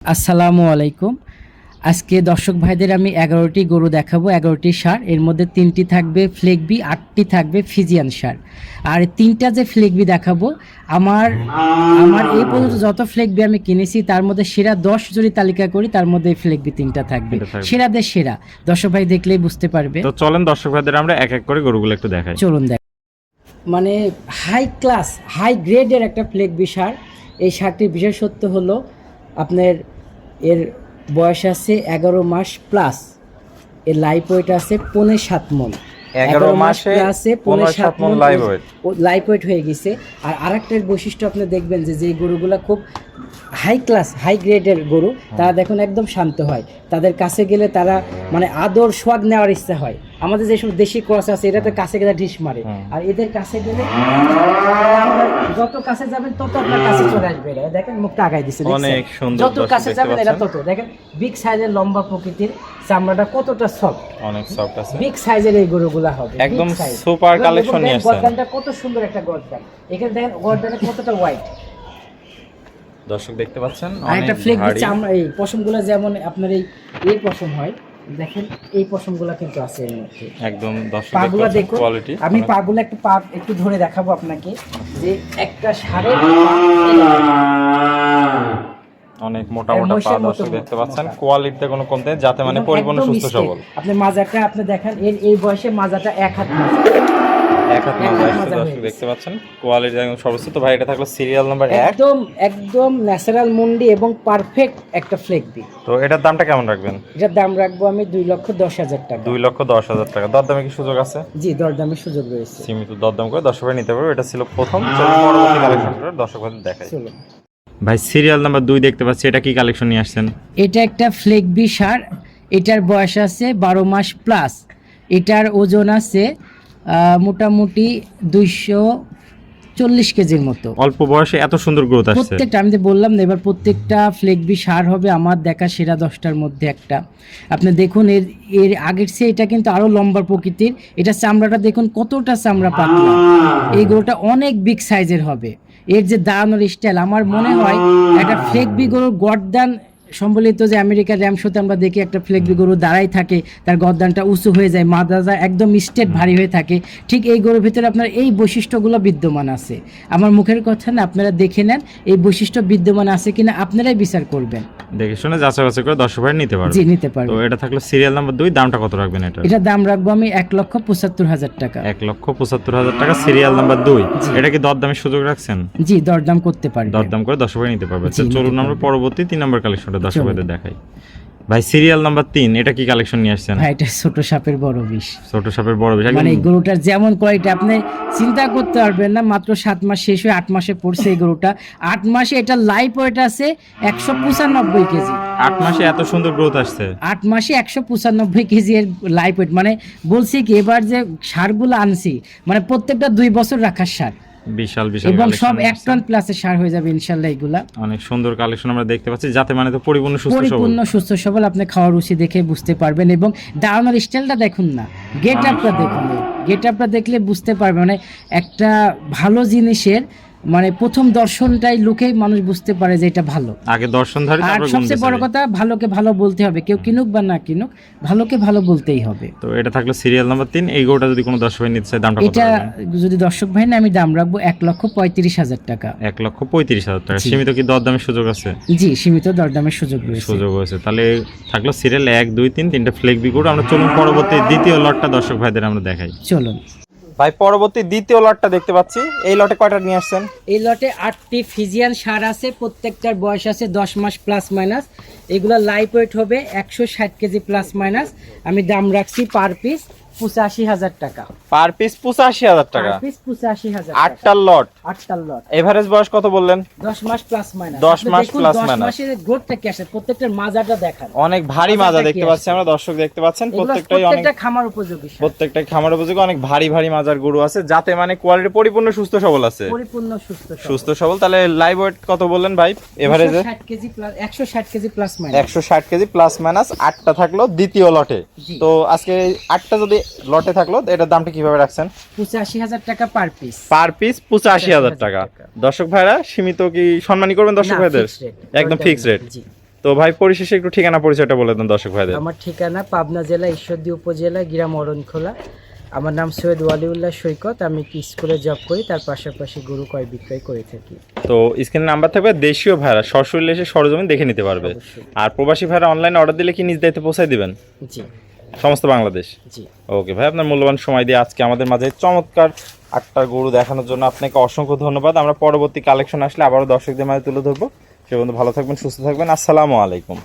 আসসালামু আলাইকুম। আজকে দর্শক ভাইদের আমি 11টি গরু দেখাবো, 11টি ষাঁড়। এর মধ্যে 3টি থাকবে ফ্লেগবি, 8টি থাকবে ফিজিয়ান ষাঁড়। আর 3টা যে ফ্লেগবি দেখাবো, আমার আমার এই পর্যন্ত যত ফ্লেগবি আমি কিনেছি তার মধ্যে সেরা 10 যদি তালিকা করি তার মধ্যে এই ফ্লেগবি 3টা থাকবে। সেরাদের সেরা, দর্শক ভাই দেখলেই বুঝতে পারবে। তো চলেন দর্শক ভাইদের আমরা এক এক করে গরুগুলো একটু দেখাই। চলুন দেখ, মানে হাই ক্লাস হাই গ্রেডের একটা ফ্লেগবি ষাঁড়। এই ষাঁড়টির বিশেষত্ব হলো আপনার এর বয়স আছে 11 মাস প্লাস, এর লাইফ ওয়েট আছে 7.5 মণ। 11 মাসে 7.5 মণ লাইফ ওয়েট হয়ে গেছে। আর আরেকটা বৈশিষ্ট্য আপনি দেখবেন যে গরুগুলা খুব হাই ক্লাস হাই গ্রেডের গরু, তারা দেখুন একদম শান্ত হয়। তাদের কাছে গেলে তারা মানে আদর সোয়াদ নেওয়ার ইচ্ছা হয়। আমাদের যেসব দেশি ক্রস আছে এটাতে কাছে গেলে ঢিস মারে, আর এদের কাছে গেলে যত কাছে যাবেন তত আপনার কাছে চলে আসবে। এরা দেখেন মুখটা আগায় দিচ্ছে, অনেক সুন্দর। যত কাছে যাবেন এরা তত দেখেন বিগ সাইজের লম্বা প্রকৃতির, চামড়াটা কতটা সফট, অনেক সফট আছে। বিগ সাইজের এই গরুগুলা হবে একদম সুপার কালেকশন নিয়ে আসছে। গর্দানটা কত সুন্দর একটা গর্দান, এখানে দেখেন গর্দানটা কতটা হোয়াইট। দর্শক দেখতে পাচ্ছেন একটা ফ্লেগবি চামড়া, এই পশমগুলো যেমন আপনার এই পশম হয়, দেখেন এই পশমগুলো কিন্তু আছে এর মধ্যে একদম। দর্শক পাগুলা দেখুন, কোয়ালিটি আমি পাগুলা একটু ধরে দেখাবো আপনাকে যে একটা ষাঁড়ের অনেক মোটা মোটা পা দর্শক দেখতে পাচ্ছেন। কোয়ালিটিতে কোনো কমতে নেই, যাতে মানে পরিপূর্ণ সুস্থ সবল। আপনি মাজাটা আপনি দেখেন, এই বয়সে মাজাটা এক হাত দর্শক দেখতে পাচ্ছেন কোয়ালিটি একদম সর্বোচ্চ। তো ভাই এটা থাকলো সিরিয়াল নাম্বার 1, একদম ন্যাচারাল মুন্ডি এবং পারফেক্ট একটা ফ্লেগবি। তো এটার দামটা কেমন রাখবেন? এটার দাম রাখবো আমি 2,10,000 টাকা। 2,10,000 টাকা। দরদামে কি সুযোগ আছে? জি, দরদামের সুযোগ রয়েছে, সীমিত দরদাম করে দর্শক ভাই নিতে পারবে। এটা ছিল প্রথম। পরবর্তী কালেকশন দর্শক ভাই দেখাই। ভাই সিরিয়াল নাম্বার 2 দেখতে পাচ্ছি, এটা কি কালেকশন নিয়ে আসছেন? এটা একটা ফ্লেগবি ষাঁড়। এটার বয়স আছে 12 মাস প্লাস। এটার ওজন আছে মোটামুটি 240 কেজির মতো। অল্প বয়সে এত সুন্দর গ্রোথ আসছে। প্রত্যেকটা আমি তো বললাম না, এবার প্রত্যেকটা ফ্লেগবি ষাঁড় হবে আমার দেখা সেরা 10টার মধ্যে একটা। আপনি দেখুন এর আগের চেয়ে এটা কিন্তু আরো লম্বা প্রকৃতির। এটা চামড়াটা দেখুন কতটা চামড়া পাতলা। এই গরুটা অনেক বিগ সাইজের হবে। এর যে দাঁড়ানোর স্টাইল, আমার মনে হয় একটা ফ্লেগবি গরুর গর্দান সম্বলিত যে আমেরিকার র্যাম শোতে আমরা দেখি একটা ফ্লেগবি গরু দাঁড়াই থাকে, তার গর্দানটা উঁচু হয়ে যায়, মাদাটা একদম স্ট্রেট ভারী হয়ে থাকে। ঠিক এই গরুর ভিতরে আপনার এই বৈশিষ্ট্যগুলো বিদ্যমান আছে। আমার মুখের কথা না, আপনারা দেখে নেন এই বৈশিষ্ট্য বিদ্যমান আছে কিনা, আপনারাই বিচার করবেন। দেখে শুনে যাচাই বাছাই করে দর্শক ভাই নিতে পারবে। জি, নিতে পারবে। তো এটা থাকলো সিরিয়াল নাম্বার 2, দামটা কত রাখবেন এটা? এটা দাম রাখবো আমি 1,75,000 টাকা। 1,75,000 টাকা সিরিয়াল নাম্বার 2। এটা কি দরদামের সুযোগ রাখছেন? জি, দরদাম করতে পারবে, দরদাম করে দর্শক ভাই নিতে পারবে। তো চলুন আমরা পরবর্তী 3 নম্বর কালেকশনটা দর্শক ভাইদের দেখাই। ভাই সিরিয়াল নাম্বার 3, এটা কি কালেকশন নিয়ে আসছেন? ভাই এটা ছোট সাপের বড় বিষ। ছোট সাপের বড় বিষ, মানে এই গরুটার যেমন কোয়ালিটি আপনি চিন্তা করতে পারবেন না। মাত্র 7 মাস শেষ হয়ে 8 মাসে পড়ছে এই গরুটা। 8 মাসে এটা লাইফ ওয়েট আছে 195 কেজি। 8 মাসে এত সুন্দর গ্রোথ আসছে। 8 মাসে 195 কেজি এর লাইফ ওয়েট। মানে বলছি কি, এবার যে ষাঁড়গুলো আনছি মানে প্রত্যেকটা 2 বছর রাখার ষাঁড়, বিশাল বিশাল এবং সব 1 টন প্লাসের ষাঁড় হয়ে যাবে ইনশাআল্লাহ। এগুলা অনেক সুন্দর কালেকশন আমরা দেখতে পাচ্ছি, যাতে মানে তো পরিপূর্ণ সুস্থ সবল। আপনি খাওয়ার রুচি দেখে বুঝতে পারবেন, এবং দাঁড়ানোর স্টাইলটা দেখুন না, গেট আপটা দেখুন। গেট আপটা দেখলে বুঝতে পারবেন মানে একটা ভালো জিনিসের মানে প্রথম দর্শনটাই লোকেই মানুষ বুঝতে পারে যে এটা ভালো। আগে দর্শনধারী, আর সবচেয়ে বড় কথা, ভালোকে ভালো বলতে হবে। কেউ কিনুক বা না কিনুক, ভালোকে ভালো বলতেই হবে। তো এটা থাকলো সিরিয়াল নাম্বার 3। এই গরুটা যদি কোনো দর্শক ভাই নিতে চায় দামটা কত? এটা যদি দর্শক ভাই না, আমি দাম রাখবো 1,35,000 টাকা। 1,35,000 টাকা। সীমিত কি দরদামের সুযোগ আছে? জি, সীমিত দরদামের সুযোগ রয়েছে। তাহলে থাকলো সিরিয়াল 1, 2, 3 তিনটা ফ্লেগবি গরু। আমরা চলুন পরবর্তী দ্বিতীয় লটটা দর্শক ভাইদের আমরা দেখাই। চলুন ভাই পরবর্তী দ্বিতীয় লটটা দেখতে পাচ্ছি। এই লটে কয়টা নিয়ে আসছেন? এই লটে 8টি ফিজিয়ান ষাঁড় আছে, প্রত্যেকটার বয়স আছে 10 মাস প্লাস মাইনাস। এগুলা লাইফ ওয়েট হবে 160 কেজি প্লাস মাইনাস। আমি দাম রাখছি পার পিস 85,000 টাকা। পার পিস 85,000 টাকা। Per piece 85,000। 8টার লট। এভারেজ বয়স কত বললেন? 10 মাস প্লাস মাইনাস। 10 মাস প্লাস মাইনাস। 10 মাসের গ্রোথটা কি আসে, প্রত্যেকটার মাজাটা দেখান। অনেক ভারী মাজা দেখতে পাচ্ছি আমরা, দর্শক দেখতে পাচ্ছেন। প্রত্যেকটা খামার উপযোগী। প্রত্যেকটা খামার উপযোগী অনেক ভারী ভারী মাজার গরু আছে, যাতে মানে কোয়ালিটি পরিপূর্ণ সুস্থ সবল আছে। পরিপূর্ণ সুস্থ সবল। তাহলে লাইভ ওয়েট কত বললেন ভাই এভারেজে? 160 KG plus 160 KG plus minus. 160 KG plus minus. 8টা থাকলো দ্বিতীয় লটে। তো আজকে 8টা যদি লটে থাকলো, এটার দামটা কিভাবে রাখছেন? 85,000 টাকা পার পিস। পার পিস 85,000 টাকা। দর্শক ভাইরা সীমিত কি সম্মানী করবেন দর্শক ভাইদের? একদম ফিক্স রেট। তো ভাই পরিশেষে একটু ঠিকানা পরিচয়টা বলে দেন দর্শক ভাইদের। আমার ঠিকানা পাবনা জেলা ঈশ্বরদী উপজেলা গ্রাম অরণখোলা। আমার নাম সৈয়দ ওয়ালিউল্লাহ সৈকত। আমি একটি স্কুলে জব করি, তার পাশাপাশি গরু ক্রয় বিক্রয় করে থাকি। তো স্ক্রিনে নাম্বার থাকবে, দেশীয় ভাইরা সরাসরি এসে সরজমিন দেখে নিতে পারবে। অবশ্যই। আর প্রবাসী ভাইরা অনলাইনে অর্ডার দিলে কি নিজ দায়িত্বে পৌঁছায় দিবেন জি সমস্ত বাংলাদেশ? জি। ওকে ভাই, আপনার মূল্যবান সময় দিয়ে আজকে আমাদের মাঝে চমৎকার 8টা গরু দেখানোর জন্য আপনাকে অসংখ্য ধন্যবাদ। আমরা পরবর্তী কালেকশন আসলে আবারও দর্শকদের মাঝে তুলে ধরবো। সে পর্যন্ত ভালো থাকবেন, সুস্থ থাকবেন। আসসালামু আলাইকুম।